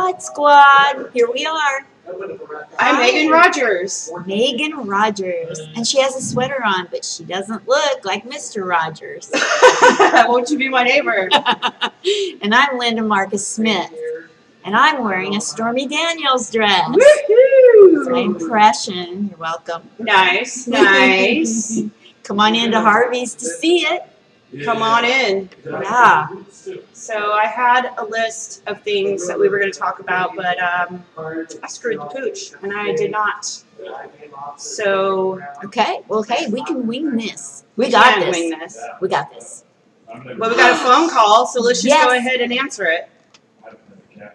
Broad Squad. Here we are. I'm Megan Rogers. Megan Rogers. And she has a sweater on, but she doesn't look like Mr. Rogers. Won't you be my neighbor? And I'm Linda Marcus Smith. And I'm wearing a Stormy Daniels dress. Woohoo! My impression. You're welcome. Nice, nice. Come on into Harvey's to see it. Come on in. Yeah. So I had a list of things that we were going to talk about, but I screwed the pooch, and I did not. So Okay. Well, hey, we can wing this. We got this. wing this. We got this. Well, we got a phone call, so let's just go ahead and answer it.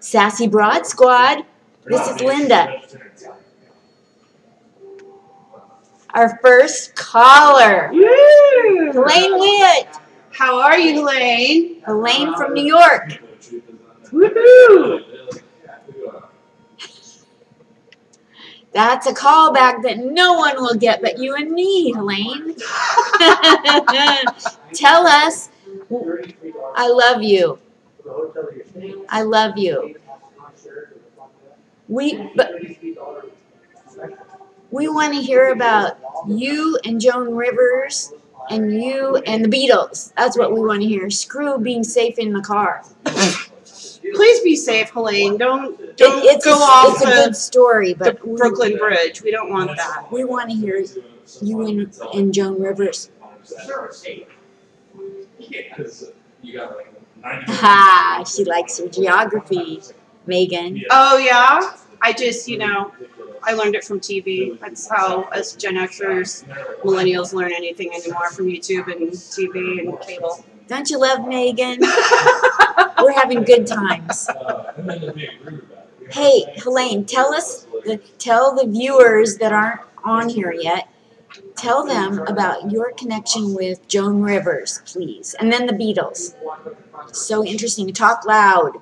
Sassy Broad Squad. This is Linda. Our first caller. Woo! Elaine Witt. How are you, Elaine? Elaine from New York. Woohoo! That's a callback that no one will get but you and me, Elaine. Tell us, I love you. I love you. We want to hear about you and Joan Rivers and you and the Beatles. That's what we want to hear. Screw being safe in the car. Please be safe, Helene. Don't It's go off It's a good story, the but Brooklyn Bridge. We don't want that. we want to hear you and Joan Rivers. Ha! She likes her geography, Megan. Oh, yeah? I just, I learned it from TV. That's how us Gen Xers, millennials learn anything anymore, from YouTube and TV and cable. Don't you love Megan? We're having good times. Hey, Helene, tell the viewers that aren't on here yet, tell them about your connection with Joan Rivers, please. And then the Beatles. So interesting. Talk loud.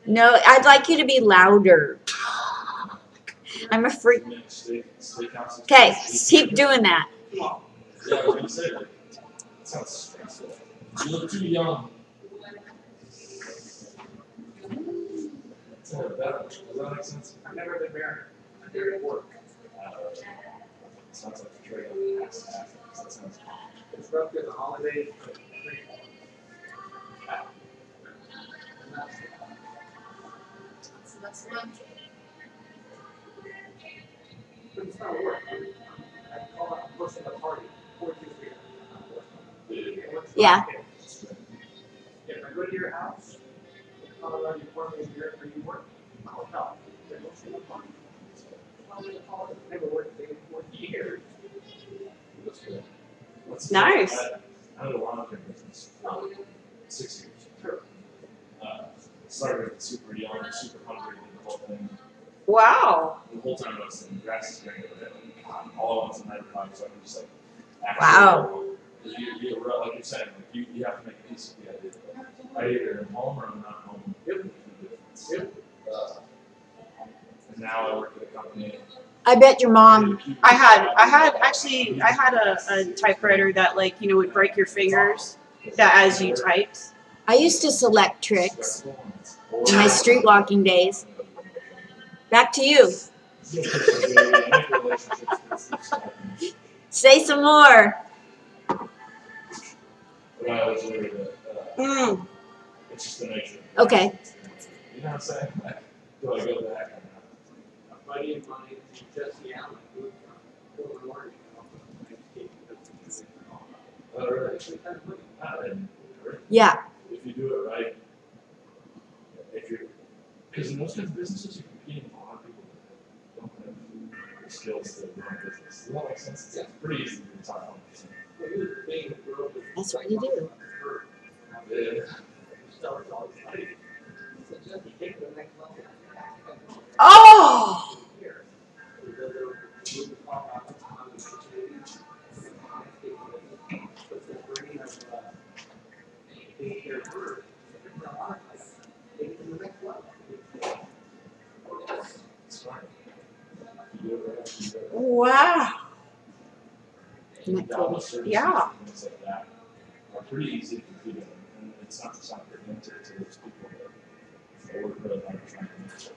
No, I'd like you to be louder. I'm a freak. Okay, keep doing that. Yeah, I was going to say, it sounds stressful. You look too young. It's only better. Does that make sense? I've never been married. I'm married at work. Sounds like a trade on half. That sounds it's rough in the holidays. That's lunch. But it's not work. I call it pushing the party. Yeah. If I go to your house, Colorado, you want me here where you work, I'll help. Never worked there for years. Nice. I had a laundry business for 6 years. Sure. Started super young, super hungry, did the whole thing. Wow. The whole time I was in grass is growing over there. All at once in 95, so I'm just like, Wow. You, like you're saying, like you have to make peace with the idea that I either am home or I'm not home. Yep. And now I work at a company. I bet your mom. I had a typewriter that would break your fingers as you typed. I used to select tricks in my street walking days. Back to you. Say some more. It's just the nature. Okay. You know what I'm saying? Do I go back? A buddy of mine, Jesse Allen, moved from Illinois. Oh, really? Yeah. If you do it right, because in those kinds of businesses, you're competing with a lot of people that don't have the skills to run a business. Does that make sense? It's pretty easy to be top 1%. That's what you do. Yeah. Oh! Wow. Yeah. Yeah. Things like that are pretty easy to compete in. And it's it's not your answer to those people that work really hard trying to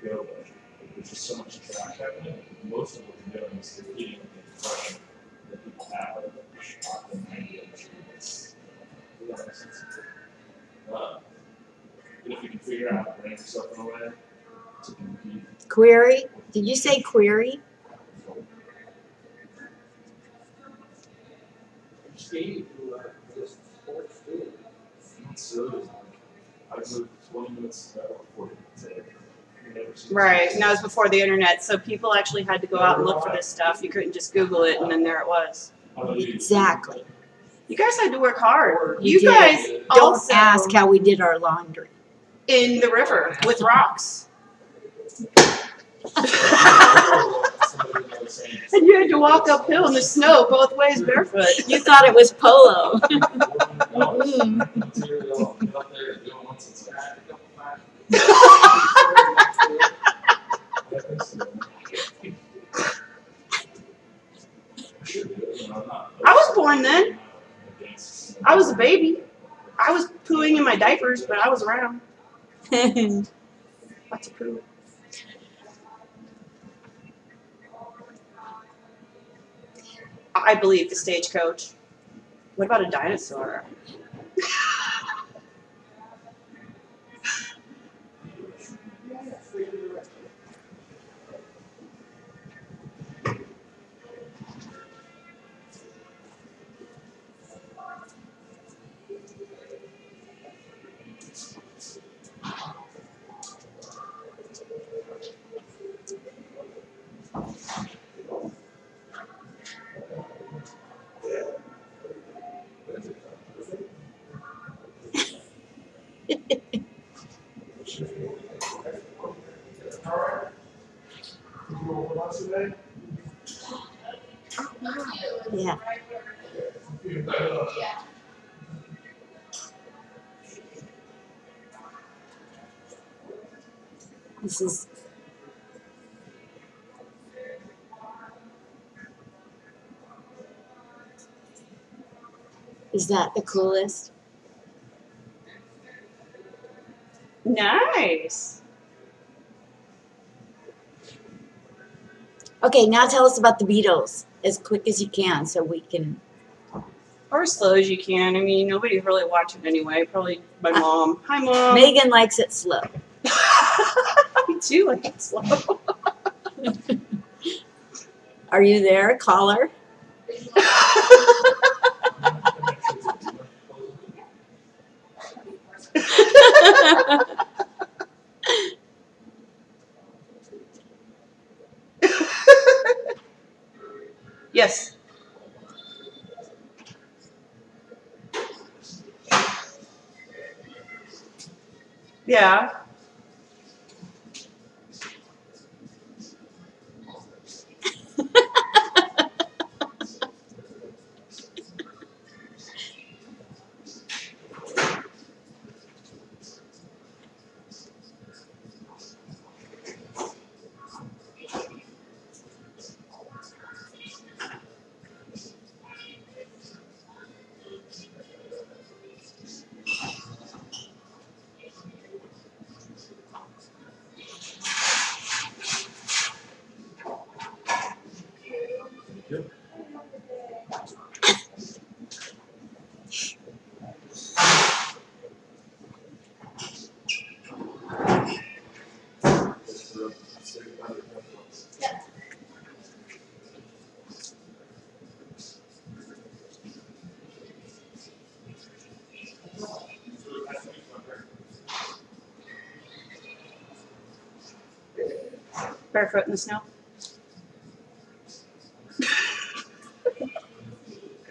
go, but there's just so much trash happening. Most of what you're doing is defeating the impression that people have of the often idea of it's and if you can figure out how to brand yourself in a way to compete. Query? Did you say query? So I moved 20 minutes before today. Right, and that was before the internet, so people actually had to go out and look for this stuff. You couldn't just Google it and then there it was. Exactly. You guys had to work hard. We You did. guys Don't also ask how we did our laundry. in the river with rocks. And you had to walk uphill in the snow both ways barefoot. You thought it was polo. I was born then. I was a baby. I was pooing in my diapers, but I was around. Lots of poo. I believe the stagecoach. What about a dinosaur? Yeah. This is that the coolest? Nice. Okay, now tell us about the Beatles as quick as you can so we can. Or as slow as you can. I mean, nobody's really watching anyway. Probably my mom. Hi, Mom. Megan likes it slow. Me too. Like it slow. Are you there, caller? Yes. Yeah. Barefoot in the snow.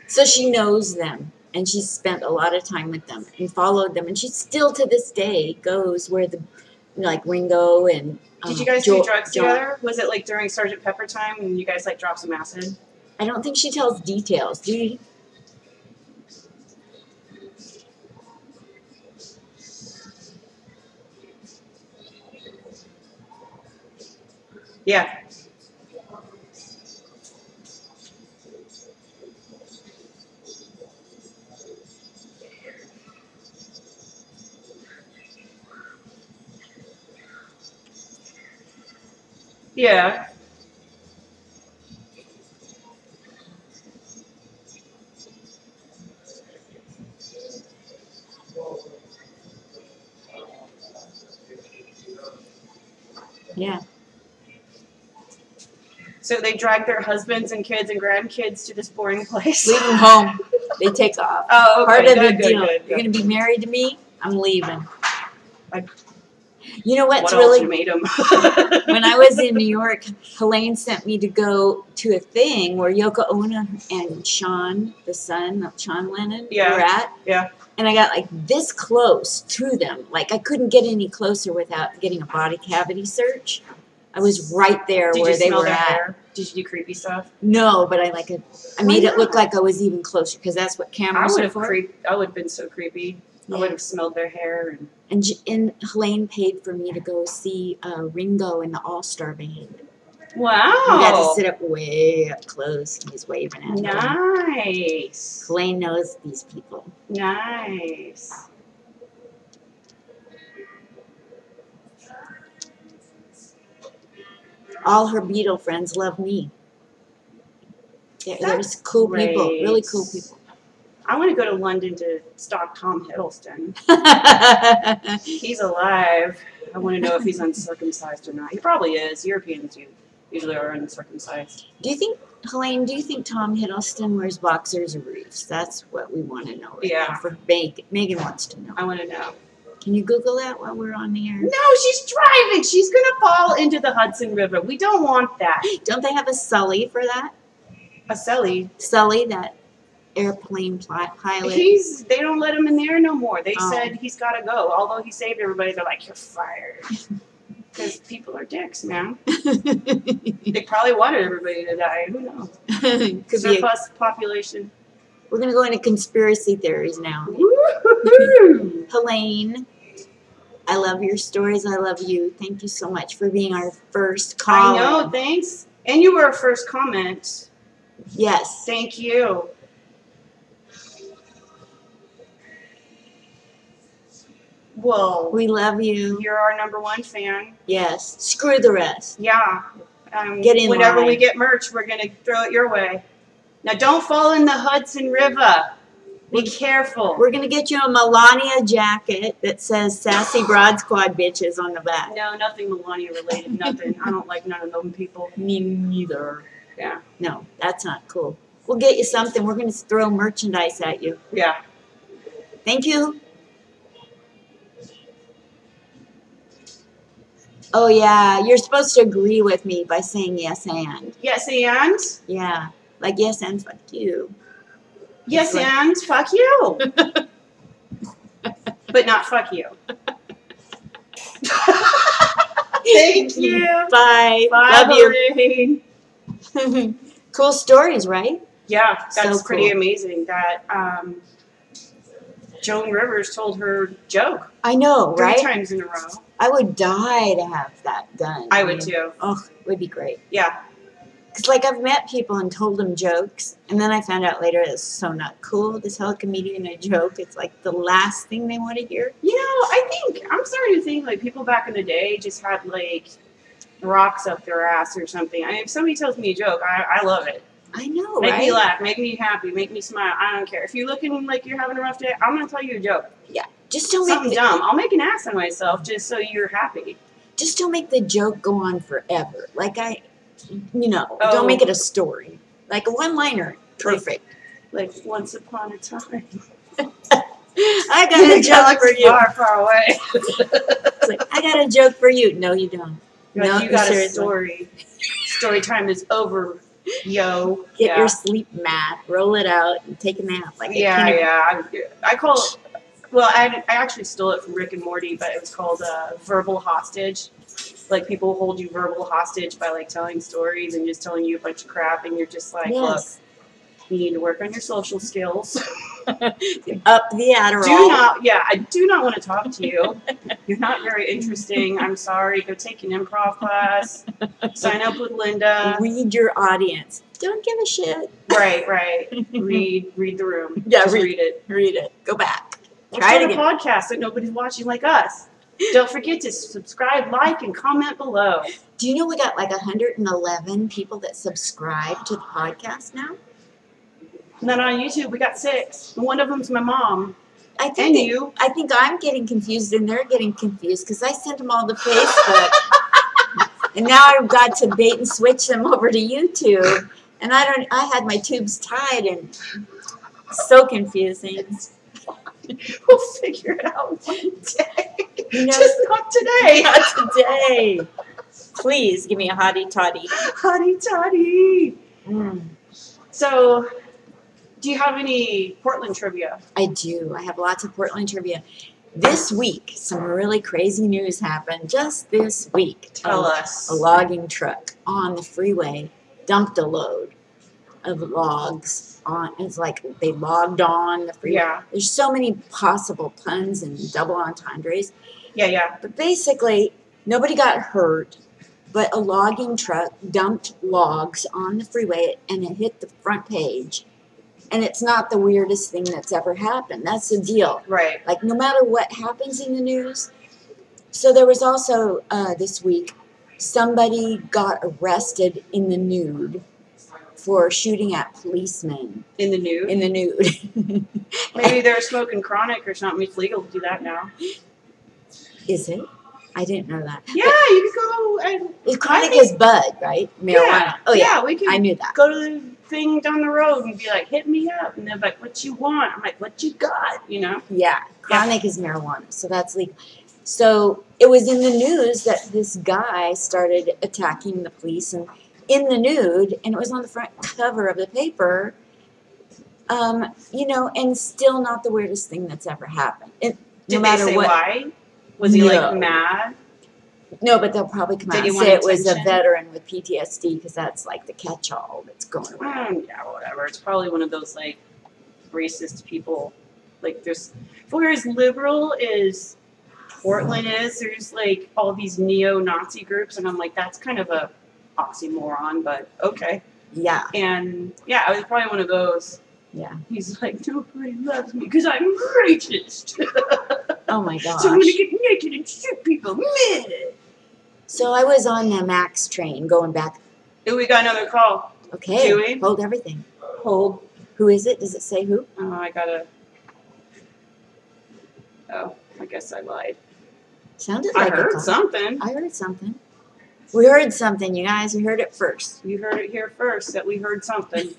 So she knows them, and she's spent a lot of time with them and followed them, and she still to this day goes where the like Ringo and Did you guys do drugs together? Was it like during Sergeant Pepper time and you guys like dropped some acid? I don't think she tells details. Do you? Yeah. Yeah. Yeah. So they drag their husbands and kids and grandkids to this boring place. Leave them home. They take off. Oh, okay. Part of the Good, deal. good, You're good. going to be married to me? I'm leaving. I- You know what's What really... ultimatum? When I was in New York, Helene sent me to go to a thing where Yoko Ono and Sean, the son of Sean Lennon, Yeah. were at. Yeah. And I got like this close to them. Like I couldn't get any closer without getting a body cavity search. I was right there Did where you they smell were their at. hair? Did you do creepy stuff? No, but I Why made it look not? like I was even closer because that's what I cameras would are have for. I would have been so creepy. I would have smelled their hair. And Helene paid for me to go see Ringo in the All-Star Band. Wow. We got to sit up way up close. And he's waving at me. Nice. Helene knows these people. Nice. All her Beatle friends love me. There's cool people, really cool people. I want to go to London to stalk Tom Hiddleston. He's alive. I want to know if he's uncircumcised or not. He probably is. Europeans usually are uncircumcised. Helene, do you think Tom Hiddleston wears boxers or briefs? That's what we want to know. Right Yeah. now for Megan wants to know. I want to know. Can you Google that while we're on the air? No, she's driving. She's going to fall into the Hudson River. We don't want that. Don't they have a Sully for that? A Sully. Sully, that airplane pilot. They don't let him in there no more. They Oh. said he's got to go. Although he saved everybody, they're like, you're fired. Because people are dicks, man. They probably wanted everybody to die. Who knows? Could be Surplus population. We're going to go into conspiracy theories now. Woo-hoo-hoo. Helene, I love your stories. I love you. Thank you so much for being our first I caller. know, thanks. And you were our first comment. Yes. Thank you. Well, We love you. you're our #1 fan. Yes. Screw the rest. Yeah. Get in Whenever line. we get merch, we're going to throw it your way. Now, don't fall in the Hudson River. Be careful. We're going to get you a Melania jacket that says Sassy Broad Squad bitches on the back. No, nothing Melania related. Nothing. I don't like none of them people. Me neither. Yeah. No, that's not cool. We'll get you something. We're going to throw merchandise at you. Yeah. Thank you. Oh, yeah. You're supposed to agree with me by saying yes and. Yes, and? Yeah. Like yes and fuck you. Yes, It's like- and? Fuck you. But not fuck you. Thank you. Bye. Bye, Love Lorraine. you. Cool stories, right? Yeah, that's So pretty cool. amazing that Joan Rivers told her joke I know, 3 right? times in a row. I would die to have that done. I would too. Oh, it would be great. Yeah. Because, like, I've met people and told them jokes, and then I found out later it's so not cool to tell a comedian a joke. It's like the last thing they want to hear. You know, I'm starting to think like people back in the day just had like rocks up their ass or something. I mean, if somebody tells me a joke, I love it. I know, Make right? me laugh, make me happy, make me smile. I don't care. If you're looking like you're having a rough day, I'm gonna tell you a joke. Just don't Something make dumb. I'll make an ass of myself just so you're happy. just don't make the joke go on forever. Like Oh. don't make it a story. Like a one-liner, perfect. Like once upon a time. I got a joke for you. Far, far away. It's like, I got a joke for you. No, you don't. Like, No, you got a seriously. story. Story time is over, yo. Get Yeah. your sleep mat, roll it out, and take a nap. Like Yeah. I call it. Well, I actually stole it from Rick and Morty, but it was called verbal hostage. Like people hold you verbal hostage by like telling stories and just telling you a bunch of crap, and you're just like, look, Yes. you need to work on your social skills. Up the Adderall. I do not want to talk to you. You're not very interesting. I'm sorry. Go take an improv class. Sign up with Linda. Read your audience. Don't give a shit. Right. Read the room. Yeah, Just read- read it. Read it. Go back. Or Try it start a again. podcast that nobody's watching like us. Don't forget to subscribe, like, and comment below. Do you know we got like 111 people that subscribe to the podcast now? And then on YouTube, we got 6. And one of them's my mom. I And think you. I think I'm getting confused and they're getting confused because I sent them all to Facebook. And now I've got to bait and switch them over to YouTube. And I had my tubes tied and so confusing. We'll figure it out one day. You know, Just not today. not today. Please give me a hottie toddy. Hotty toddy. So, do you have any Portland trivia? I do. I have lots of Portland trivia. This week, some really crazy news happened just this week. Tell us. A logging truck on the freeway dumped a load of logs on. It's like they logged on the freeway. Yeah. There's so many possible puns and double entendres. Yeah. But basically, nobody got hurt, but a logging truck dumped logs on the freeway and it hit the front page. And it's not the weirdest thing that's ever happened. That's the deal. Right. Like, no matter what happens in the news. So there was also, this week, somebody got arrested in the nude for shooting at policemen In the nude. in the nude. Maybe they're smoking chronic or something. It's legal to do that now. Is it? I didn't know that. Yeah, you could go and Chronic is bud, right? Marijuana. Yeah, Oh, yeah. we can I knew that. go to the thing down the road and be like, hit me up. And they're like, what you want? I'm like, what you got? You know? Yeah. Chronic is marijuana, so that's legal. So it was in the news that this guy started attacking the police and in the nude, and it was on the front cover of the paper. You know, and still not the weirdest thing that's ever happened. Did no matter they say what. why? Was he No. like mad? No, but they'll probably come Did out he and want say it was a attention? veteran with PTSD because that's like the catch-all that's going around. Yeah, whatever. It's probably one of those like racist people. Like there's, whereas liberal is Portland is, there's like all these neo-Nazi groups, and I'm like, that's kind of a oxymoron, but okay. Yeah, And yeah, I was probably one of those. yeah. He's like, nobody loves me because I'm racist. Oh my gosh. So I'm gonna get naked and shoot people. Meh. So I was on the Max train going back. Oh, we got another call. Okay, Do we? hold everything. Hold. Who is it? Does it say who? Oh, I gotta. Oh, I guess I lied. Sounded I like a heard call. something. I heard something. We heard something, you guys. We heard it first. You heard it here first that we heard something.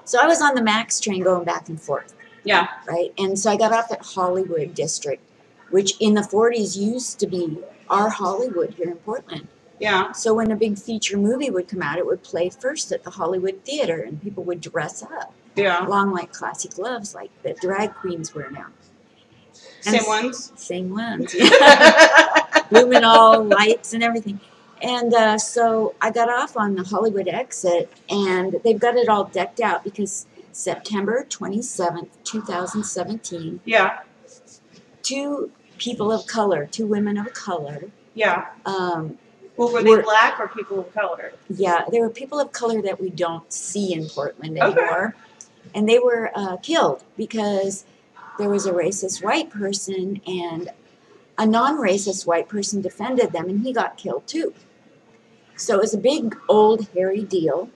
So I was on the Max train going back and forth, Yeah. right? And so I got off at Hollywood District, which in the 40s used to be our Hollywood here in Portland. Yeah. So when a big feature movie would come out, it would play first at the Hollywood Theater, and people would dress up, Yeah. along like classic gloves like the drag queens wear now. Same ones. Same ones. Luminol lights and everything. And so I got off on the Hollywood exit, and they've got it all decked out because September 27th, 2017, Yeah. two people of color, two women of color, Yeah. um, Well, were they We're- black or people of color? yeah, there were people of color that we don't see in Portland Okay. anymore. And they were killed because there was a racist white person and a non-racist white person defended them, and he got killed too. So it was a big, old, hairy deal,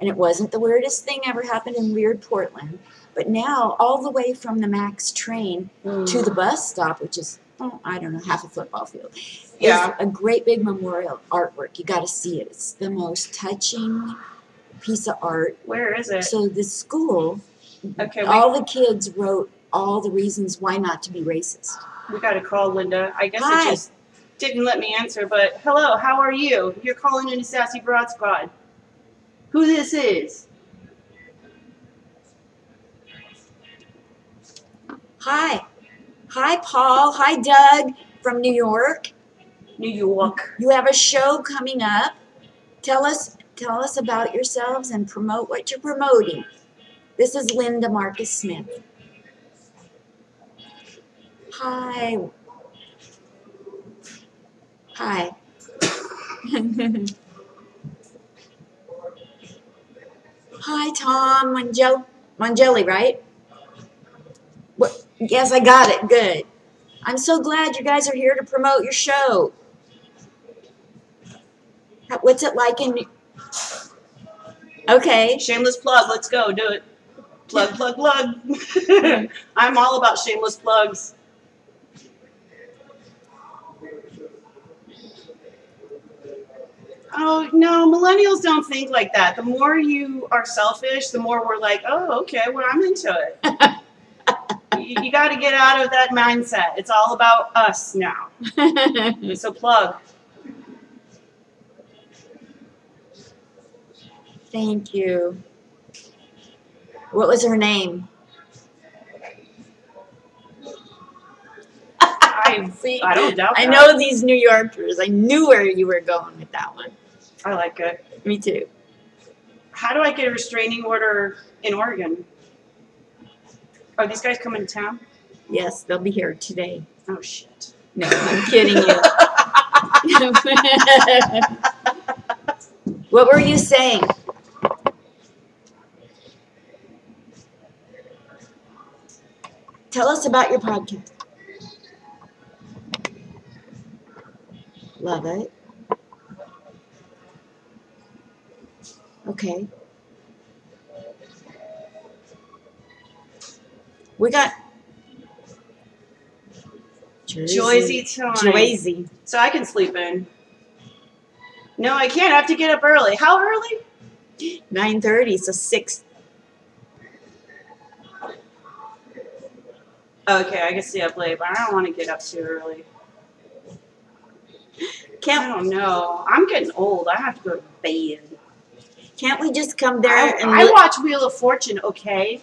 and it wasn't the weirdest thing ever happened in weird Portland. But now, all the way from the Max train to the bus stop, which is, I don't know, half a football field, Yeah. is a great big memorial artwork. You got to see it. It's the most touching piece of art. Where is it? So the school, Okay, all the kids wrote all the reasons why not to be racist. we got to call Linda. I guess Hi. it just didn't let me answer, but hello, how are you? You're calling into Sassy Broad Squad. Who this is? Hi. Hi, Paul. Hi, Doug from New York. New York. You have a show coming up. Tell us about yourselves and promote what you're promoting. This is Linda Marcus Smith. Hi. Hi. Hi, Tom Mangelli, right? What? Yes, I got it. Good. I'm so glad you guys are here to promote your show. What's it like in? Okay. Shameless plug. Let's go. Do it. Plug, plug, plug. I'm all about shameless plugs. Oh, no, millennials don't think like that. The more you are selfish, the more we're like, oh, okay, well, I'm into it. You got to get out of that mindset. It's all about us now. So plug. Thank you. What was her name? I don't doubt that. I know these New Yorkers. I knew where you were going with that one. I like it. Me too. How do I get a restraining order in Oregon? Are these guys coming to town? Yes, they'll be here today. Oh, shit. No, I'm kidding you. What were you saying? Tell us about your podcast. Love it. Okay. We got Joyzy time. Joyzy. So I can sleep in. No, I can't. I have to get up early. How early? 9:30, so 6. Okay, I can stay up late, but I don't want to get up too early. I don't know. I'm getting old. I have to go to bed. Can't we just come there and I watch Wheel of Fortune, okay?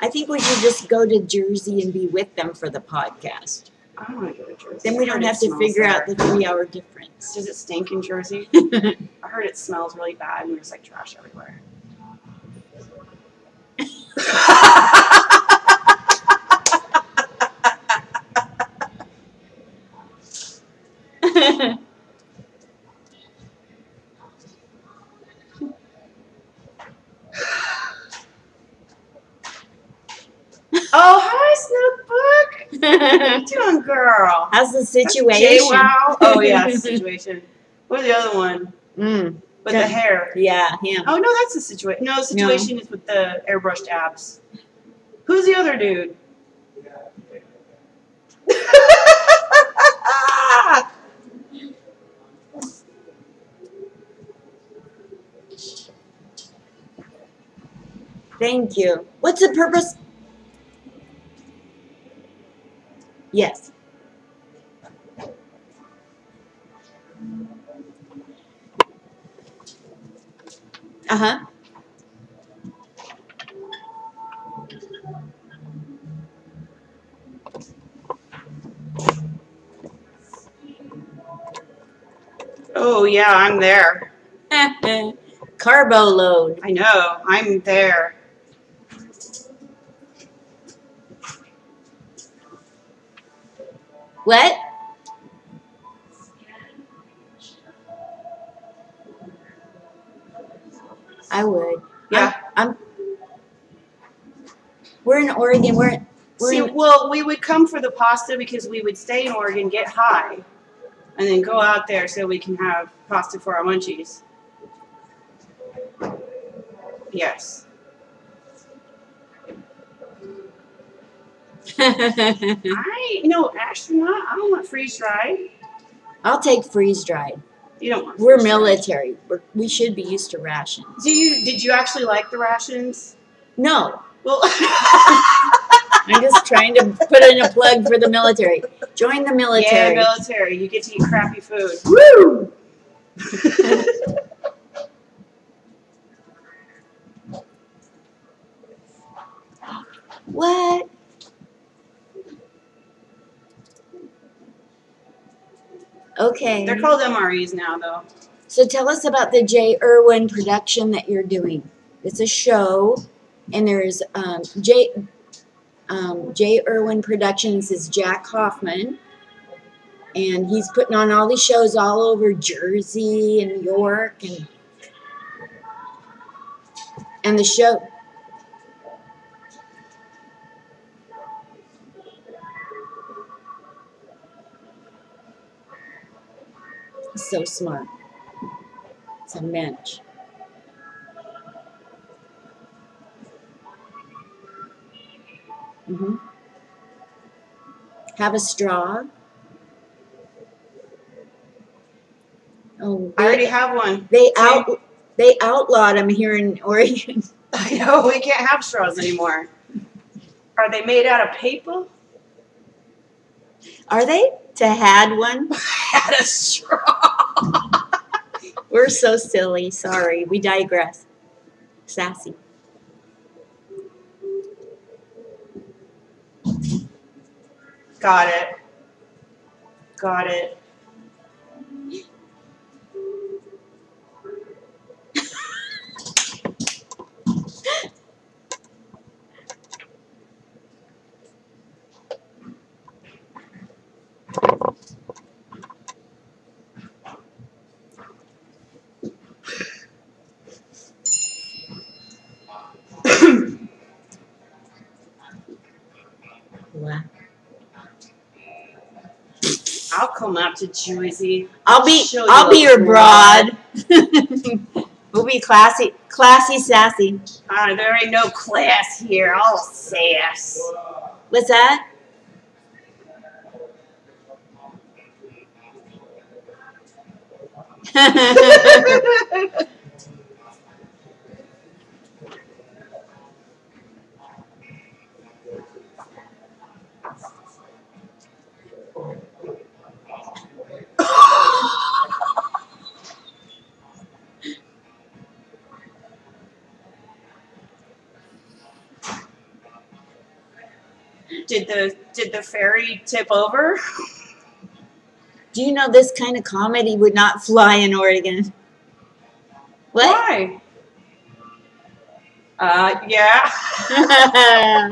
I think we should just go to Jersey and be with them for the podcast. I don't want to go to Jersey. Then we don't have to figure out the 3-hour difference. Does it stink in Jersey? I heard it smells really bad and there's like trash everywhere. Oh, hi, Snook Book. How you doing, girl? How's the situation? Wow. Oh, yeah, situation. What's the other one? With the hair. Yeah, him. Oh, no, that's the situation. No, the situation is with the airbrushed abs. Who's the other dude? Thank you. What's the purpose? Yes. Uh-huh. Oh, yeah, I'm there. Carbo load. I know. I'm there. What? I would. Yeah. We're in Oregon. Well, we would come for the pasta because we would stay in Oregon, get high, and then go out there so we can have pasta for our munchies. Yes. Astronaut, I don't want freeze dried. I'll take freeze dried. You don't want. We're military. We should be used to rations. Did you actually like the rations? No. Well, I'm just trying to put in a plug for the military. Join the military. Yeah, military. You get to eat crappy food. Woo! What? Okay. They're called MREs now, though. So tell us about the J. Irwin production that you're doing. It's a show, and there's J. Irwin Productions is Jack Hoffman, and he's putting on all these shows all over Jersey and New York, and the show. So smart. It's a mensch. Hmm. Have a straw. Oh, I already have one. they outlawed them here in Oregon. I know, we can't have straws anymore. Are they made out of paper? Are they? To had one? Had a straw. We're so silly. Sorry, we digress. Sassy. Got it. Got it. Wow. I'll come out to Jersey. I'll be your broad. We'll be classy, sassy. There ain't no class here. All sass. What's that? Did the ferry tip over? Do you know this kind of comedy would not fly in Oregon? What? Why? Yeah.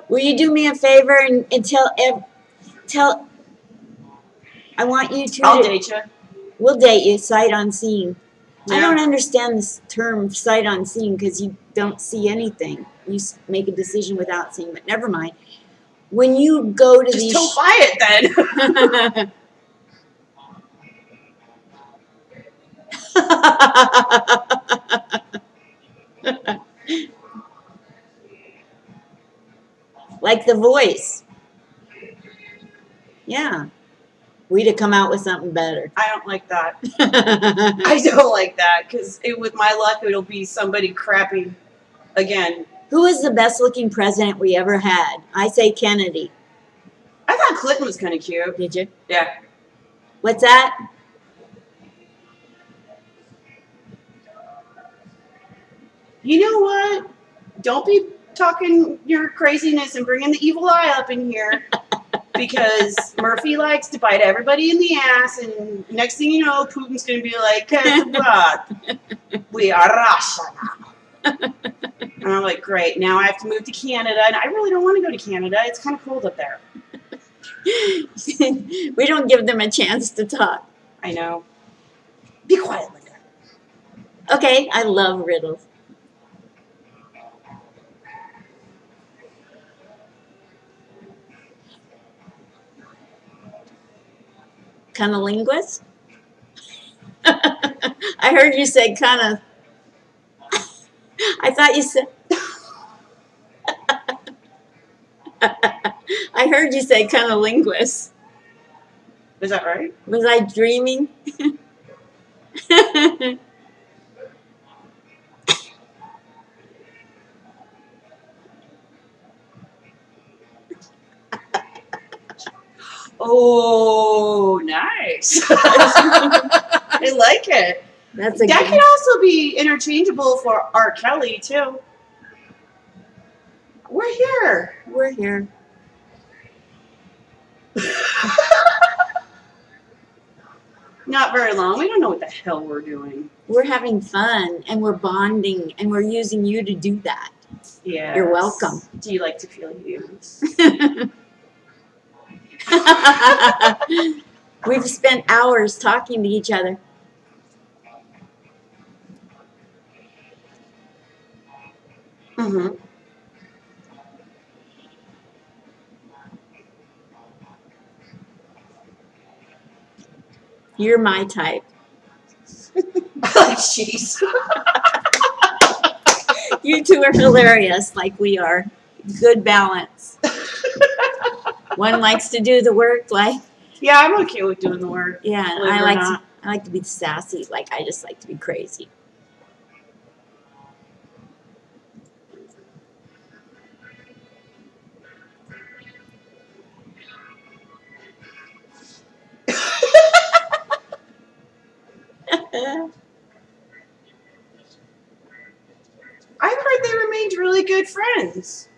Will you do me a favor and tell? I want you to. I'll date you. We'll date you sight unseen. I Yeah. don't understand this term sight unseen because you don't see anything. You make a decision without seeing. But never mind. When you go to Just these, don't buy it then. like The Voice. Yeah, we'd have come out with something better. I don't like that. I don't like that because with my luck, it'll be somebody crappy again. Who is the best looking president we ever had? I say Kennedy. I thought Clinton was kind of cute. Did you? Yeah. What's that? You know what? Don't be talking your craziness and bringing the evil eye up in here. Because Murphy likes to bite everybody in the ass, and next thing you know, Putin's going to be like, we are Russia now. And I'm like, great, now I have to move to Canada, and I really don't want to go to Canada. It's kind of cold up there. We don't give them a chance to talk. I know. Be quiet, Linda. Okay, I love riddles. Cunnilingus? I heard you say kinda. I thought you said. I heard you say cunnilingus. Is that right? Was I dreaming? Oh, nice. I like it. That's a That good. can also be interchangeable for R. Kelly, too. We're here. We're here. Not very long. We don't know what the hell we're doing. We're having fun and we're bonding and we're using you to do that. Yeah. You're welcome. Do you like to feel used? We've spent hours talking to each other. Mm-hmm. You're my type. Jeez. You two are hilarious, like we are. Good balance. One likes to do the work, like Yeah, I'm okay with doing the work. yeah. And Believe it or not. I like to be sassy. Like I just like to be crazy. I've heard they remained really good friends.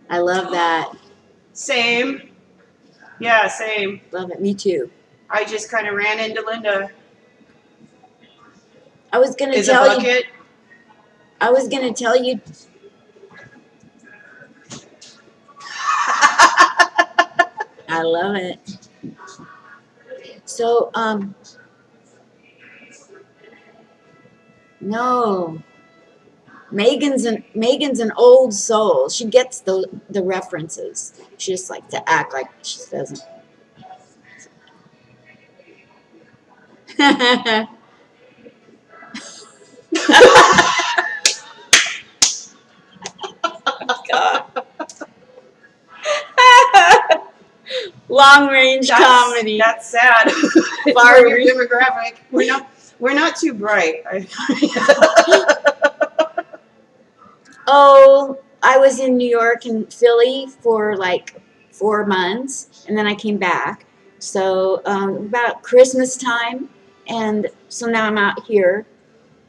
I love that. Same. Yeah, same. Love it. Me too. I just kind of ran into Linda. I was gonna Is a tell you. bucket. I was gonna tell you. I love it. So no. Megan's an old soul. She gets the references. She just likes to act like she doesn't. Long range comedy. That's sad. Far For your reach. demographic, we're not too bright. Oh, I was in New York and Philly for like 4 months, and then I came back. So about Christmas time, and so now I'm out here.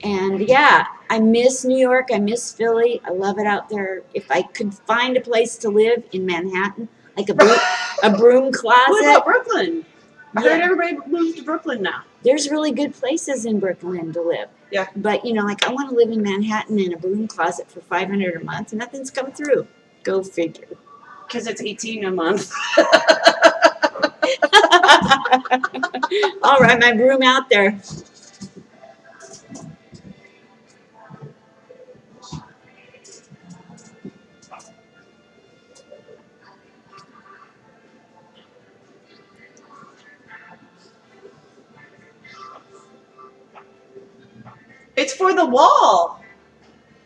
And yeah, I miss New York. I miss Philly. I love it out there. If I could find a place to live in Manhattan, like a broom What closet, about Brooklyn? I heard yeah, everybody moved to Brooklyn now. there's really good places in Brooklyn to live. Yeah. But like I want to live in Manhattan in a broom closet for $500 a month. Nothing's come through. Go figure. Because it's 18 a month. All right, my broom out there. It's for the wall.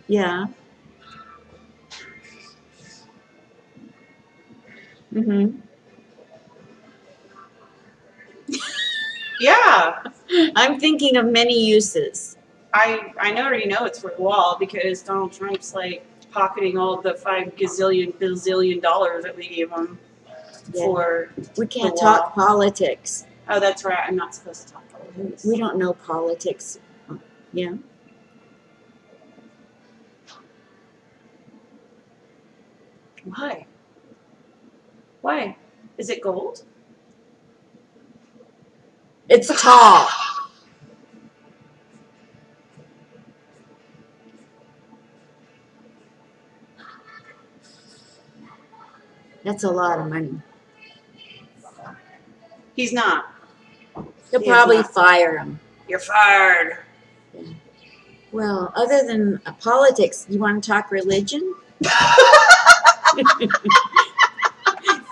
Yeah. Mhm. Yeah. I'm thinking of many uses. I already know it's for the wall because Donald Trump's like pocketing all the $5 gazillion dollars that we gave him Yeah. for. We can't The talk politics. Oh, that's right. I'm not supposed to talk politics. We don't know politics. Yeah. Why? Why? Is it gold? It's tall. That's a lot of money. He's not. They'll He is probably not. fire him. You're fired. Well, other than politics, you want to talk religion?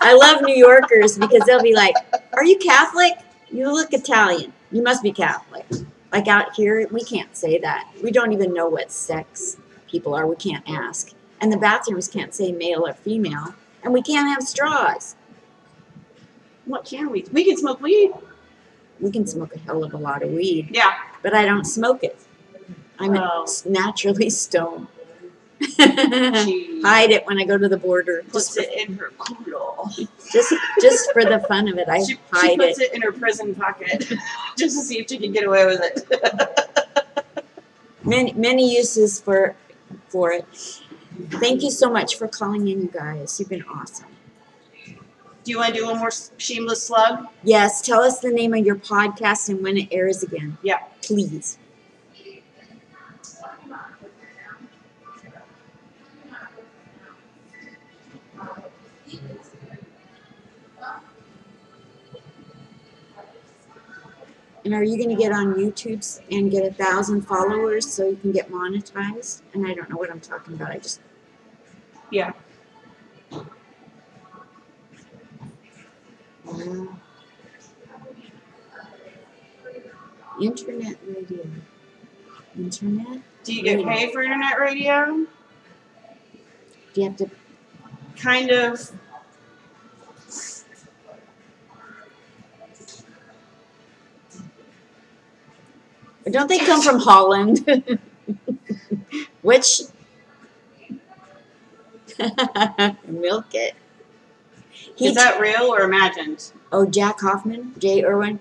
I love New Yorkers because they'll be like, "Are you Catholic? You look Italian. You must be Catholic." Like out here, we can't say that. We don't even know what sex people are. We can't ask. And the bathrooms can't say male or female. And we can't have straws. What can we? We can smoke weed. We can smoke a hell of a lot of weed, Yeah. but I don't smoke it. I'm Oh. naturally stoned. She Hide it when I go to the border. puts it in her culo. Just for the fun of it, I She hide puts it. it in her prison pocket just to see if she can get away with it. Many uses for it. Thank you so much for calling in, you guys. You've been awesome. Do you want to do one more shameless slug? Yes, tell us the name of your podcast and when it airs again. Yeah. Please. And are you going to get on YouTube and get 1,000 followers so you can get monetized? And I don't know what I'm talking about. I just Yeah. Internet radio. Internet. Do you get radio. paid for internet radio? Do you have to? Kind of. Don't they come from Holland? Which? Milk it. Is that real or imagined? Oh, Jack Hoffman, J. Irwin.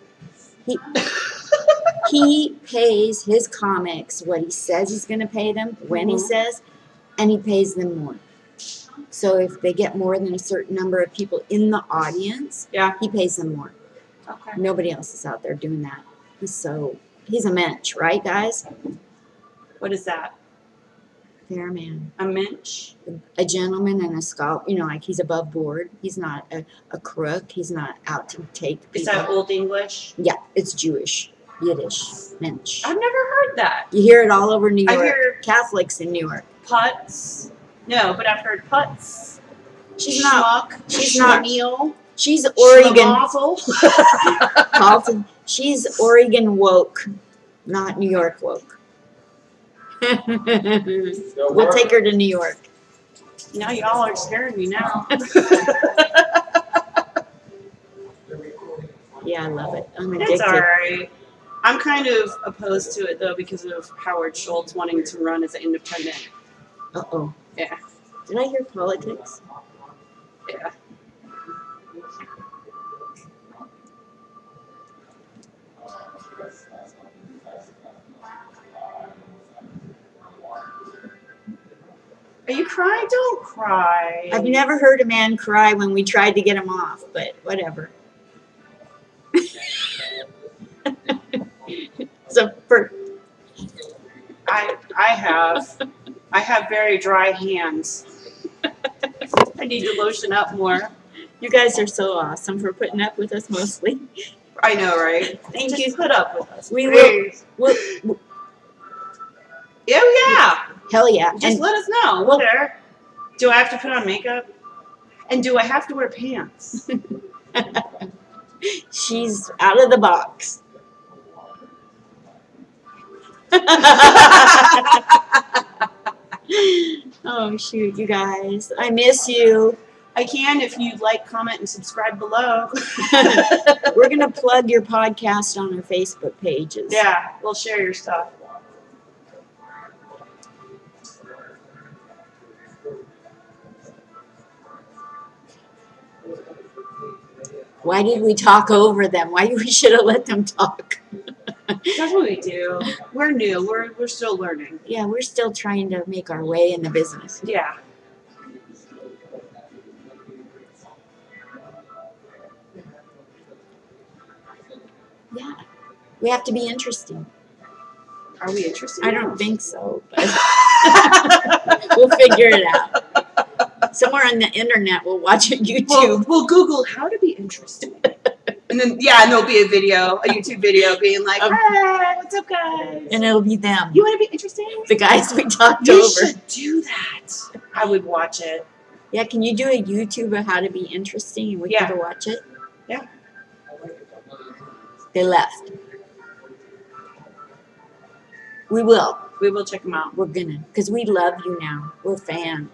He pays his comics what he says he's going to pay them, when he says, and he pays them more. So if they get more than a certain number of people in the audience, he pays them more. Okay. Nobody else is out there doing that. He's a mensch, right, guys? What is that? Fair man. A mensch? A gentleman and a scholar. You know, like he's above board. He's not a crook. He's not out to take people. Is that Old English? Yeah, it's Jewish. Yiddish. Mensch. I've never heard that. You hear it all over New York. I hear Catholics in New York. Putz. No, but I've heard putz. She's not. Schmuck. She's not. Schlemiel. She's Oregon. Schlemazel. Carlton. She's Oregon woke, not New York woke. We'll take her to New York. Now y'all are scaring me now. Yeah, I love it. I'm addicted. It's alright. I'm kind of opposed to it though because of Howard Schultz wanting to run as an independent. Uh-oh. Yeah. Did I hear politics? Yeah. Are you crying? Don't cry. I've never heard a man cry when we tried to get him off, but whatever. So I have very dry hands. I need to lotion up more. you guys are so awesome for putting up with us mostly. I know, right? Thank Just you. put up with us. We please. will. Yeah. Hell yeah. Just let us know. We'll there. Do I have to put on makeup? And do I have to wear pants? She's out of the box. Oh shoot, you guys. I miss you. I can if you like, comment, and subscribe below. We're gonna plug your podcast on our Facebook pages. Yeah, we'll share your stuff. Why did we talk over them? Why we should have let them talk? That's what we do. We're new. We're still learning. Yeah, we're still trying to make our way in the business. Yeah. Yeah. We have to be interesting. Are we interested? I don't think so, but we'll figure it out. Somewhere on the internet, we'll watch a YouTube. We'll Google how to be interesting. And then, there'll be a YouTube video being like, "Hi, what's up, guys?" And it'll be them. You want to be interesting? The guys we talked You over. should do that. I would watch it. Yeah, can you do a YouTube of how to be interesting and we can go watch it? Yeah. They left. We will. We will check them out. We're gonna, because we love you now. We're fan.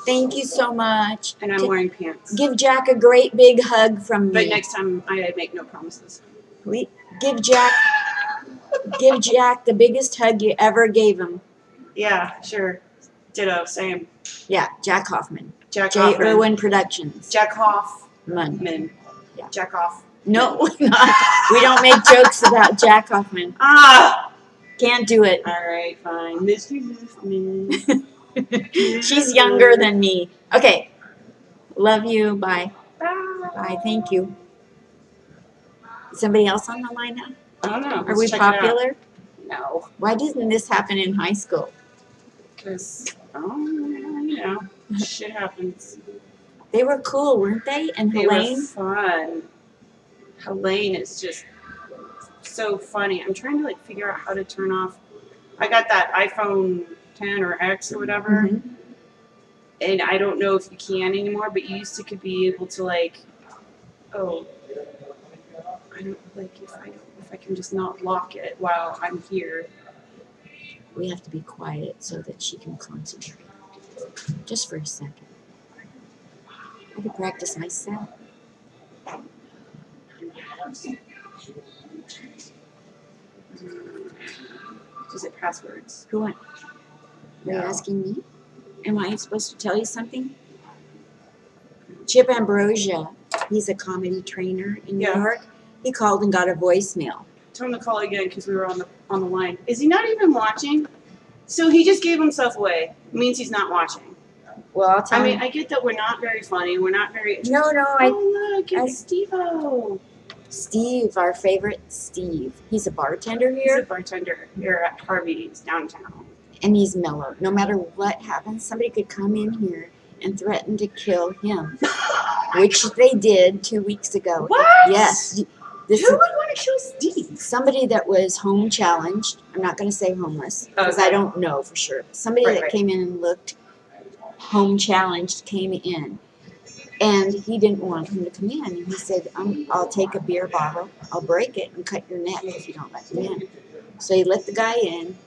Thank you so much. And I'm wearing pants. Give Jack a great big hug from me. But next time, I make no promises. Give Jack the biggest hug you ever gave him. Yeah, sure. Ditto, same. Yeah, Jack Hoffman. Jack J. Hoffman. Irwin Productions. Jack Hoffman. Yeah. Jack off. No, not. We don't make jokes about Jack Hoffman. Ah! Can't do it. All right, fine. Mr. Hoffman. She's younger than me. Okay. Love you. Bye. Bye. Bye. Thank you. Is somebody else on the line now? I don't know. Are we Let's check it out. popular? No. Why didn't this happen in high school? Because, shit happens. They were cool, weren't they? And They Helene? were fun. Helene is just so funny. I'm trying to like figure out how to turn off. I got that iPhone 10 or X or whatever, Mhm. and I don't know if you can anymore. But you used to could be able to like, oh, I don't like if I can just not lock it while I'm here. We have to be quiet so that she can concentrate. Just for a second. I could practice myself. Is it passwords? Who went? Are you No. asking me? Am I supposed to tell you something? Chip Ambrosia, he's a comedy trainer in New Yeah. York. He called and got a voicemail. Tell him to call again because we were on the line. Is he not even watching? So he just gave himself away. It means he's not watching. Well, I'll tell I mean, him. I get that we're not very funny. We're not very. No, Oh look, I- it's Steve-O. Steve, our favorite Steve. He's a bartender He's here, a bartender here at Harvey's downtown. and he's mellow. No matter what happens, somebody could come in here and threaten to kill him, which they did 2 weeks ago. What? Yes. This Who is would want to kill Steve? somebody that was home challenged. I'm not going to say homeless because I Okay. don't know for sure. Somebody Right, that right. came in and looked home challenged came in, and he didn't want him to come in. And he said, I'll take a beer bottle, I'll break it and cut your neck if you don't let me in. So he let the guy in,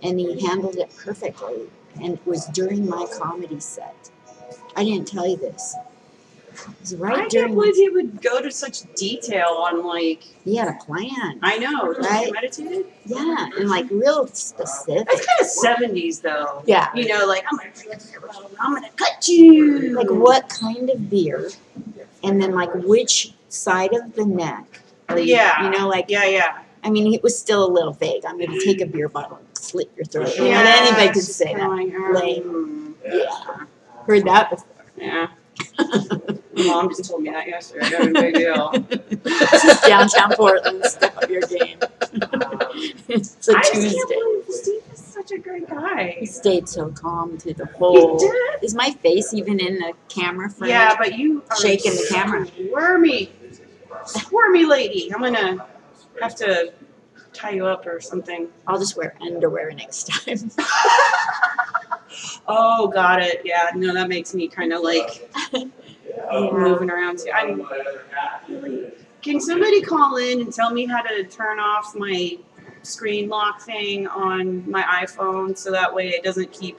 and he handled it perfectly. And it was during my comedy set. I didn't tell you this. It was I right can't during. believe he would go to such detail on like. He had a plan. I know, Right? Premeditated. Yeah, and like real specific. That's kind of 70s though. Yeah. You know, like I'm gonna cut you. Like what kind of beer, and then like which side of the neck. Or Yeah. You know, like, Yeah. I mean, it was still a little vague. I'm going to take a beer bottle and slit your throat. Yeah. Anybody could it's just say kinda that. like, Lame. Yeah. Heard that before. Yeah. My mom just told me that yesterday. No big deal. This is downtown Portland. Step up your game. It's a I just Tuesday. can't believe Steve is such a great guy. He stayed so calm through the He whole. did. Is my face even in the camera frame? Yeah, but you are Shaking the camera. Squirmy lady. I'm gonna have to tie you up or something. I'll just wear underwear next time. Oh, got it. Yeah, no, that makes me kind of like Yeah. moving around too. Can somebody call in and tell me how to turn off my screen lock thing on my iPhone so that way it doesn't keep.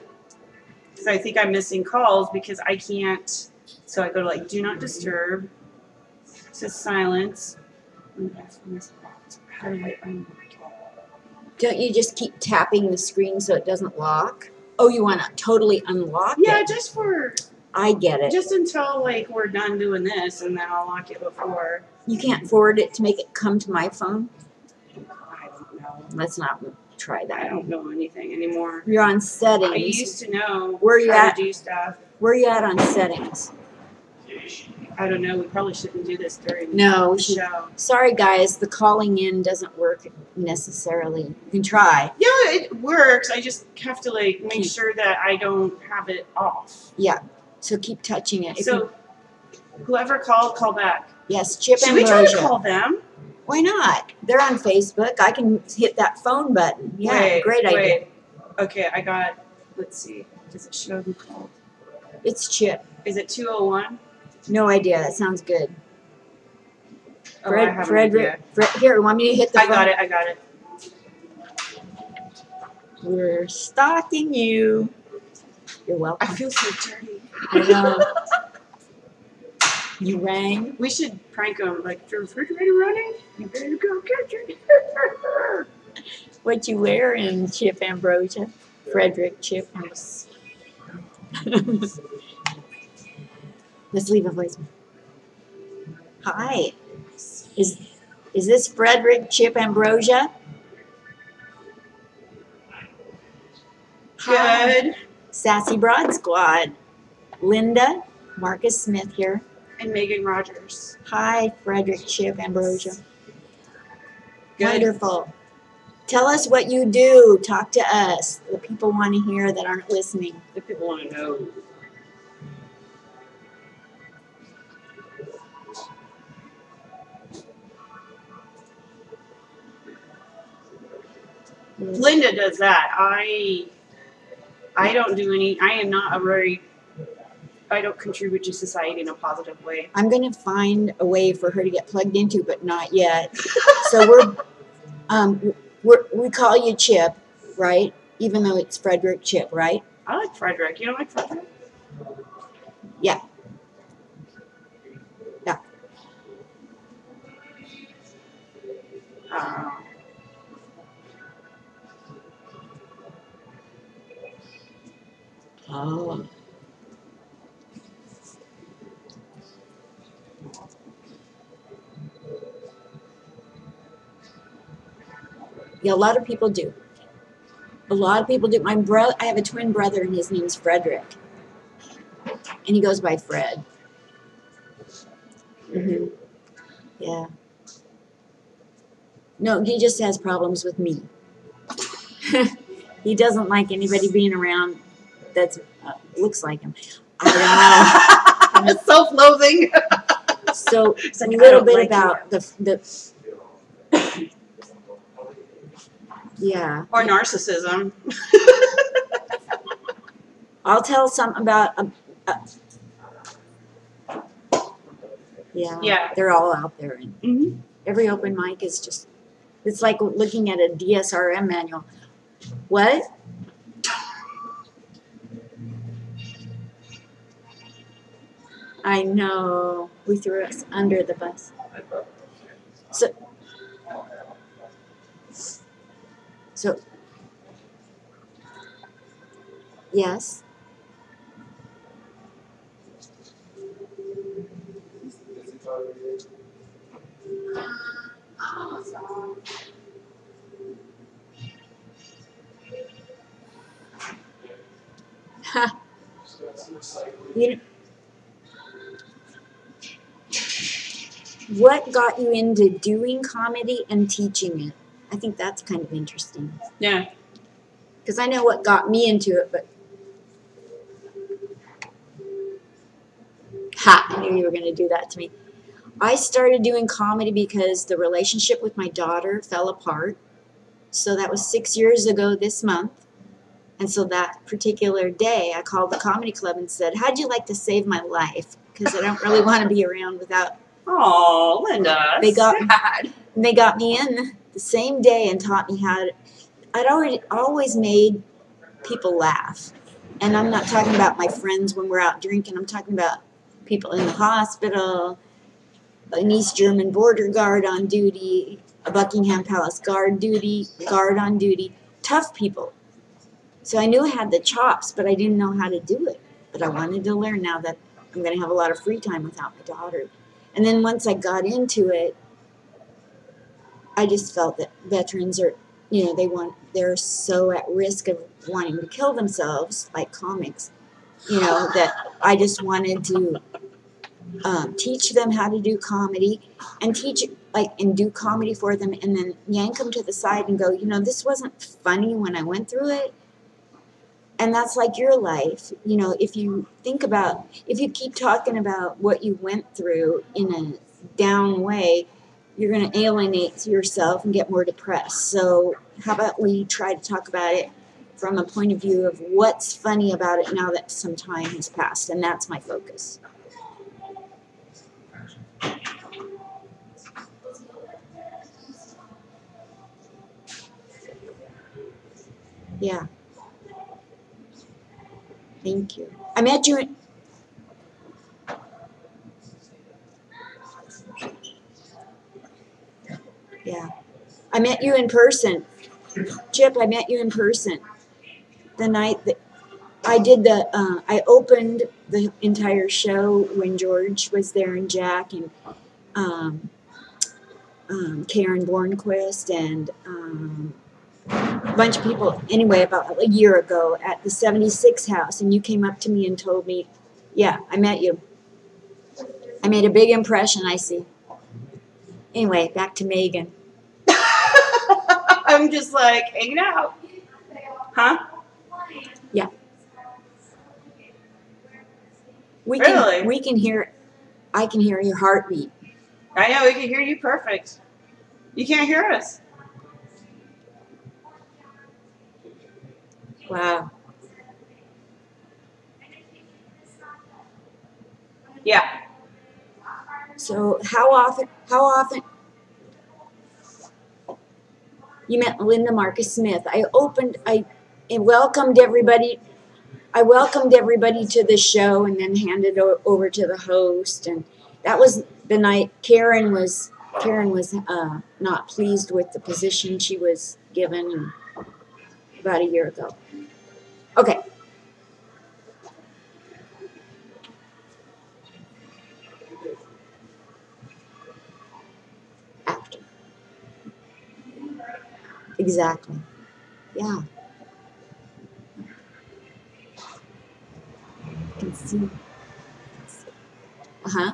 Because I think I'm missing calls because I can't. So I go to like do not disturb. It says silence. How do I unlock it? Don't you just keep tapping the screen so it doesn't lock? Oh, you want to totally unlock Yeah, it? just for I get it. just until like we're done doing this, and then I'll lock it before. You can't forward it to make it come to my phone? I don't know. Let's not try I that. don't know anything anymore. You're on I settings. used to know Where you how at? to do stuff. Where you at on settings? I don't know. We probably shouldn't do this during No, we the should. show. Sorry, guys. The calling in doesn't work necessarily. You can try. Yeah, it works. I just have to like make Keep- sure that I don't have it off. Yeah. So keep touching it. If So you- whoever called, call back. yes, Chip Should we try to Ambrosia. call them? Why not? They're on Facebook. I can hit that phone button. Yeah, Wait, great idea. wait. Okay, I got. Let's see. Does it show who called? It's Chip. Is it 201? No idea. That sounds good. Oh, I have an Frederick. idea. Here, want me to hit the I phone? got it. I got it. We're stalking you. You're welcome. I feel so dirty. I know. You rang. We should prank them. Like, the refrigerator running? You better go catch it. What you wearing, Chip Ambrosia? Frederick Chip Ambrosia. Let's leave a voicemail. Hi. Is this Frederick Chip Ambrosia? Hi. Good. Sassy Broad Squad. Linda, Marcus Smith here. And Megan Rogers. Hi, Frederick Chip Ambrosia. Good. Wonderful. Tell us what you do. Talk to us. The people want to hear that aren't listening. The people want to know. Linda does that. I don't do any. I am not a very. I don't contribute to society in a positive way. I'm gonna find a way for her to get plugged into, but not yet. So we call you Chip, right? Even though it's Frederick Chip, right? I like Frederick. You don't like Frederick? Yeah. Yeah. Uh, Oh. Yeah, a lot of people do. A lot of people do. I have a twin brother, and his name's Frederick, and he goes by Fred. Yeah. No, he just has problems with me. He doesn't like anybody being around that's looks like him. I don't know. Self-loathing. So It's a like, I little don't bit like about the yeah. Or narcissism. I'll tell some about yeah. Yeah. They're all out there, and Mm-hmm. every open mic is just it's like looking at a DSRM manual. What? I know. We threw us under the bus. So yes. You know, what got you into doing comedy and teaching it? I think that's kind of interesting. Yeah. Because I know what got me into it, but I knew you were going to do that to me. I started doing comedy because the relationship with my daughter fell apart. So that was 6 years ago this month. And so that particular day, I called the comedy club and said, how'd you like to save my life? Because I don't really want to be around without. Oh, Linda. They got sad. They got me in the same day and taught me how to. I'd always made people laugh. And I'm not talking about my friends when we're out drinking. I'm talking about people in the hospital, an East German border guard on duty, a Buckingham Palace guard on duty, tough people. So I knew I had the chops, but I didn't know how to do it. But I wanted to learn now that I'm going to have a lot of free time without my daughter. And then once I got into it, I just felt that veterans are, they're so at risk of wanting to kill themselves, like comics, that I just wanted to teach them how to do comedy and and do comedy for them, and then yank them to the side and go, this wasn't funny when I went through it. And that's like your life. If you keep talking about what you went through in a down way, you're going to alienate yourself and get more depressed. So how about we try to talk about it from a point of view of what's funny about it now that some time has passed, and that's my focus. Yeah. Thank you. I met you Yeah. I met you in person. Chip, I met you in person. The night that I did I opened the entire show when George was there and Jack and Karen Bornquist and a bunch of people. Anyway, about a year ago at the 76 house, and you came up to me and told me, yeah, I met you. I made a big impression, I see. Anyway, back to Megan. I'm just like hanging out. Huh? Yeah. Really? We can hear, I can hear your heartbeat. I know, we can hear you perfect. You can't hear us. Wow. Yeah. So how often you met Linda Marcus Smith? I welcomed everybody to the show and then handed over to the host, and that was the night Karen was not pleased with the position she was given about a year ago. Okay. After. Exactly. Yeah. I can see. Uh-huh.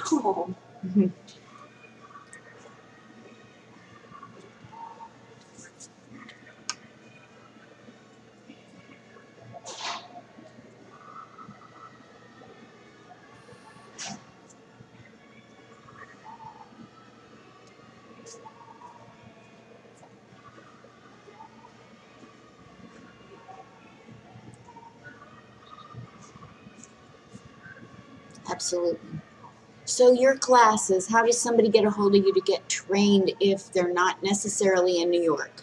Oh. Absolutely. So your classes, how does somebody get a hold of you to get trained if they're not necessarily in New York?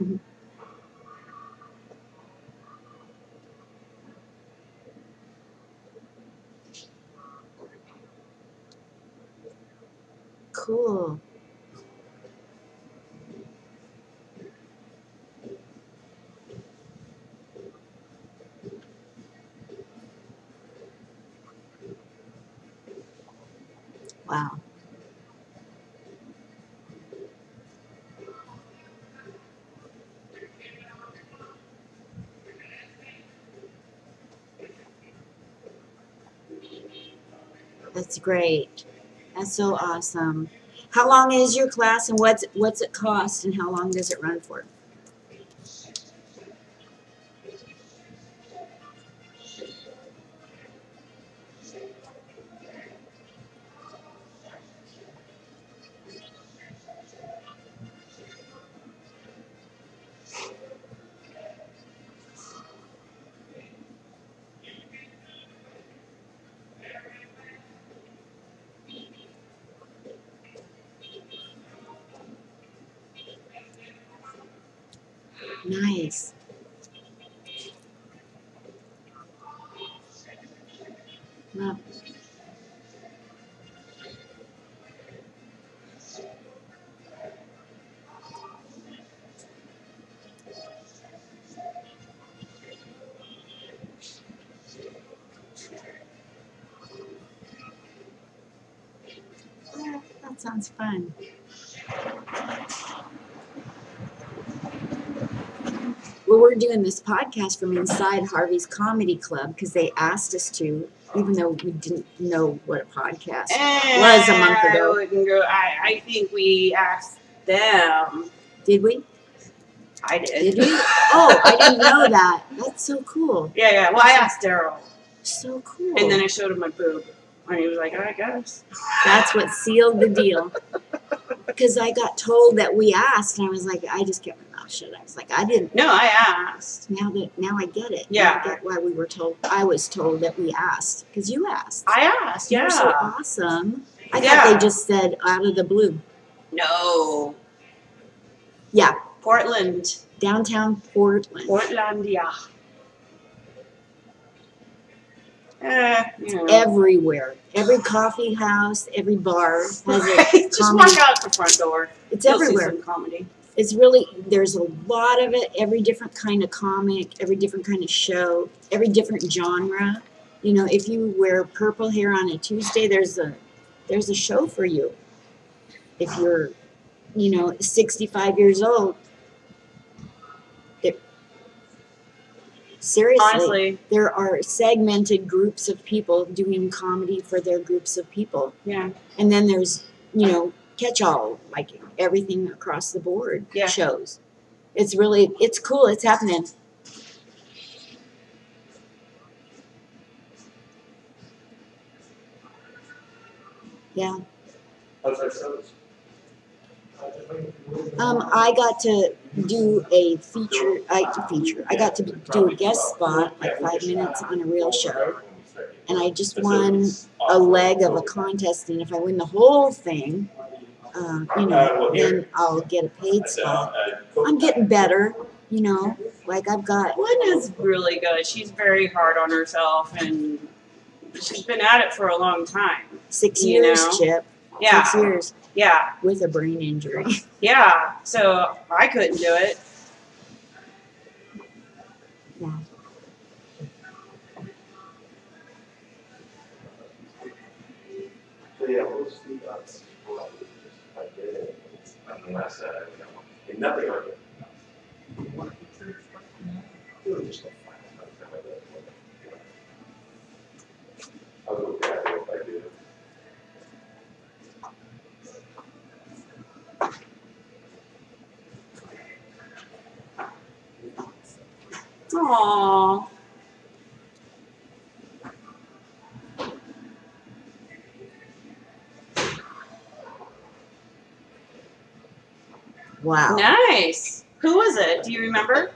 Mhm. Cool. Wow. That's great. That's so awesome. How long is your class and what's it cost and how long does it run for? Nice. Wow. Yeah, that sounds fun. Well, we're doing this podcast from inside Harvey's Comedy Club because they asked us to, even though we didn't know what a podcast was a month ago. I think we asked them. Did we? I did. Did we? Oh, I didn't know that. That's so cool. Yeah. Well, I asked Daryl. So cool. And then I showed him my boob. And he was like, I guess. That's what sealed the deal. Because I got told that we asked, and I was like, I just kept my mouth shut. I was like, I didn't. No, I asked. Now I get it. Yeah. Now I get why we were told. I was told that we asked because you asked. I asked, yeah. You're so awesome. I thought they just said out of the blue. No. Yeah. Portland. Downtown Portland. Portlandia. Everywhere. Every coffee house, every bar has a Just comedy. walk out the front door. It's You'll everywhere. see some comedy. It's really, there's a lot of it, every different kind of comic, every different kind of show, every different genre. You know, if you wear purple hair on a Tuesday, there's a show for you. If you're, 65 years old, seriously, Honestly, there are segmented groups of people doing comedy for their groups of people. yeah. And then there's, catch-all, like everything across the board Yeah. shows. It's cool. It's happening. Yeah. How's that sound? I got to do a feature. I got to do a guest spot, like 5 minutes on a real show, and I just won a leg of a contest. And if I win the whole thing, then I'll get a paid spot. I'm getting better, like I've got. Linda's really good. She's very hard on herself, and she's been at it for a long time. 6 years, Chip. Yeah. 6 years. Yeah. With a brain injury. Yeah. So I couldn't do it. Yeah. So yeah, we'll speak on this. I did it. On the last side, and nothing on it. I'll go grab it if I do. Aww. Wow. Nice. Who was it? Do you remember?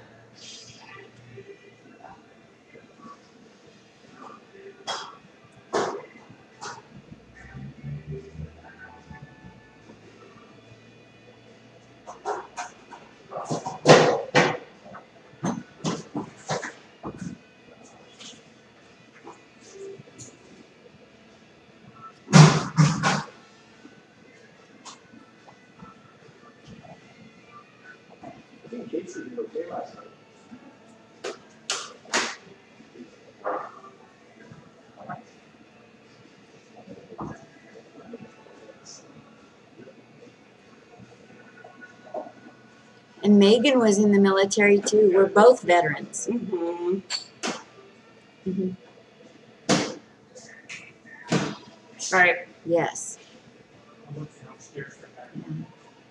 I think Casey did okay last night. And Megan was in the military too. We're both veterans. Mm-hmm. Mm-hmm. Right. Yes. Yeah,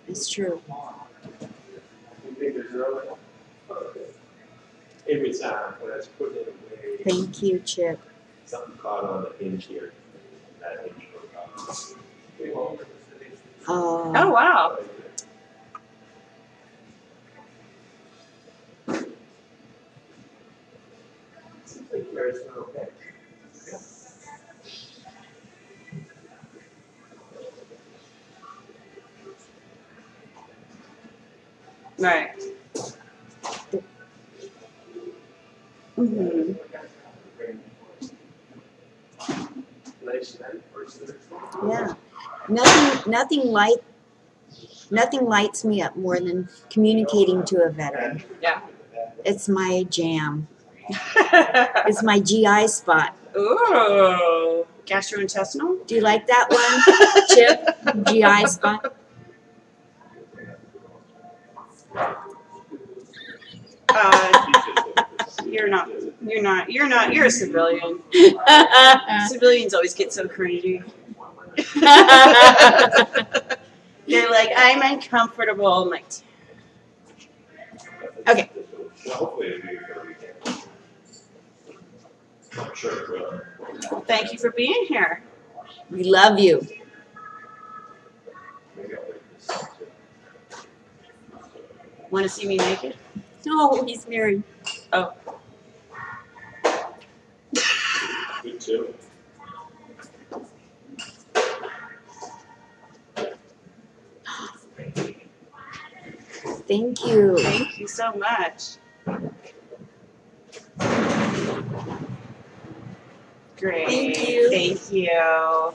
it's true. You think there's another one? Okay. Every time when I was putting it away, Thank you, Chip. something caught on the hinge here. That hinge broke off. Oh, Oh, wow. Seems like yours are okay. Right. Mm-hmm. yeah. Nothing lights me up more than communicating to a veteran. Yeah. It's my jam. It's my GI spot. Ooh. Gastrointestinal? Do you like that one, Chip? GI spot. You're a civilian. Civilians always get so cringy. They're like, I'm uncomfortable. I'm like, Okay. Hopefully it'll be a good weekend. I'm sure it will. well, thank you for being here. We love you. Maybe I'll wait this out too. Want to see me naked? No, he's married. Oh. Good too. Thank you. Thank you so much. Great. Thank you. Thank you.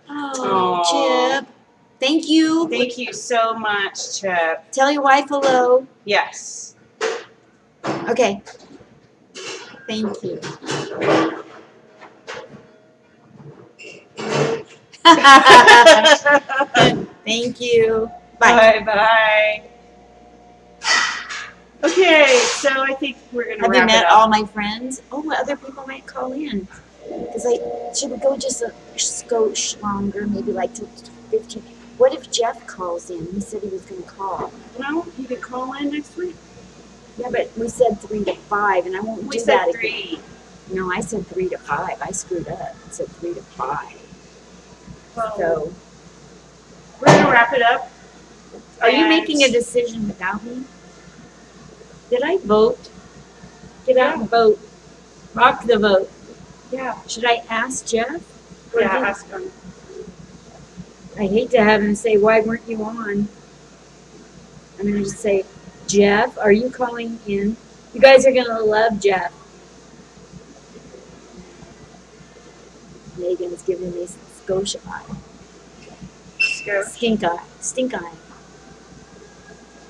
Oh, Chip. Thank you. Thank you so much, Chip. Tell your wife hello. Yes. Okay. Thank you. Thank you. Bye. Bye. Okay, so I think we're gonna Have wrap you met it up. all my friends? Oh, other people might call in. Because should we go just a skosh longer, maybe like till 15? What if Jeff calls in? He said he was going to call. Well, you can call in next week. Yeah, but we said 3 to 5, and I won't We do said that 3. again. No, I said 3 to 5. I screwed up. I said 3 to 5. Well, So, we're gonna wrap it up. are you And- making a decision without me? Did I vote? Get out Yeah. and vote. Rock the vote. Yeah. Should I ask Jeff? Or Yeah. do- Ask him. I hate to have him say, why weren't you on? I'm going to just say, Jeff, are you calling in? You guys are going to love Jeff. Megan's giving me Scotia eye. Go. Stink eye. Stink eye.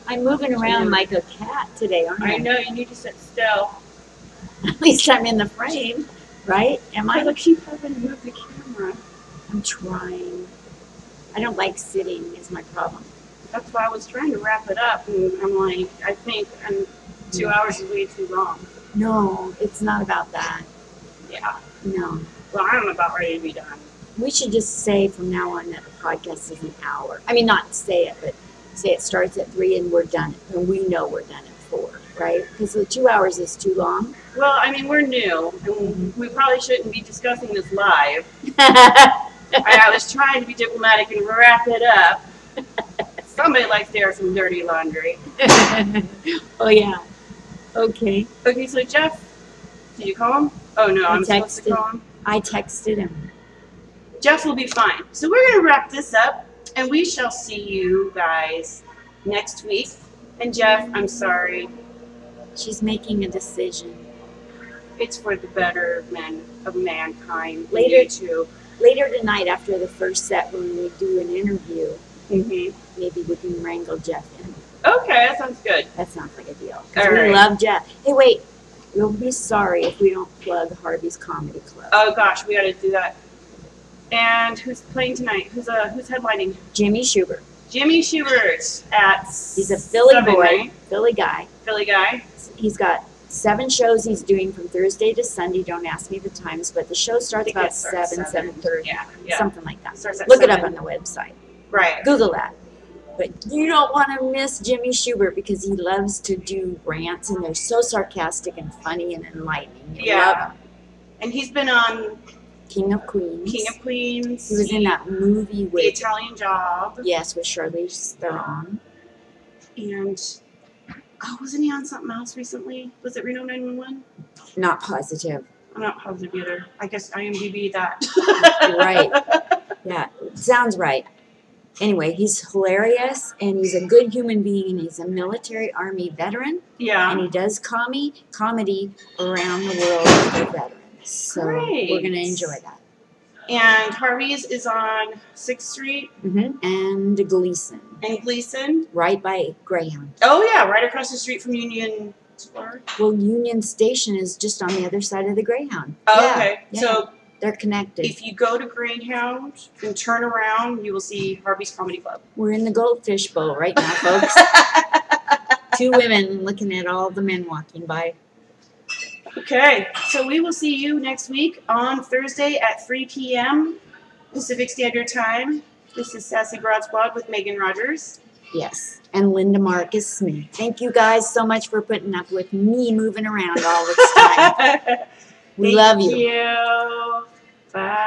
I'm moving around like a cat today, aren't I? I know you need to sit still. At least I'm in the frame, right? Am I I? keep having to move the camera. I'm trying. I don't like sitting is my problem. That's why I was trying to wrap it up, and I'm like, I think 2 hours is way too long. No, it's not about that. Yeah. No. Well, I'm about ready to be done. We should just say from now on that the podcast is an hour. I mean, not say it, but say it starts at 3 and we're done. And we know we're done at 4, right? Because the 2 hours is too long. Well, I mean, we're new, and we probably shouldn't be discussing this live. I was trying to be diplomatic and wrap it up. Somebody likes to air some dirty laundry. Oh, yeah. Okay. Okay, so Jeff, did you call him? Oh, no, I I'm supposed to texted. call him. I texted him. Jeff will be fine. So we're going to wrap this up, and we shall see you guys next week. And Jeff, I'm sorry. She's making a decision. It's for the betterment of mankind. Later- You too. Later tonight, after the first set, when we do an interview, Mm-hmm. maybe we can wrangle Jeff in. Okay, that sounds good. That sounds like a deal. 'Cause All we right. love Jeff. Hey, wait. We'll be sorry if we don't plug Harvey's Comedy Club. Oh gosh, we got to do that. And who's playing tonight? Who's headlining? Jimmy Schubert. Jimmy Schubert at. He's a Philly 7, boy, right? Philly guy. Philly guy. He's got 7 shows he's doing from Thursday to Sunday. Don't ask me the times, but the show starts think about it starts 7:30, Yeah. something like that. Starts at Look it up 7. on the website. Right. Google that. But you don't want to miss Jimmy Schubert because he loves to do rants, and they're so sarcastic and funny and enlightening. You love Yeah. him. And he's been on King of Queens. King of Queens. He was in that movie The with, Italian Job. yes, with Charlize Theron. And wasn't he on something else recently? Was it Reno 911? Not positive. I'm not positive either. I guess IMDb that. Right. Yeah, sounds right. Anyway, he's hilarious, and he's a good human being, and he's a military army veteran, Yeah. and he does comedy around the world for veterans. So Great. we're going to enjoy that. And Harvey's is on 6th Street And Gleason, and Gleason. right by Greyhound. Oh yeah, right across the street from Union Square. Well, Union Station is just on the other side of the Greyhound. Oh, Yeah, okay. yeah. So They're connected. if you go to Greyhound and turn around, you will see Harvey's Comedy Club. We're in the Goldfish Bowl right now, folks. 2 women looking at all the men walking by. Okay, so we will see you next week on Thursday at 3 p.m. Pacific Standard Time. This is Sassy Broad Squad with Megan Rogers. Yes, and Linda Marcus Smith. Thank you guys so much for putting up with me moving around all this time. We love you. Thank you. Bye.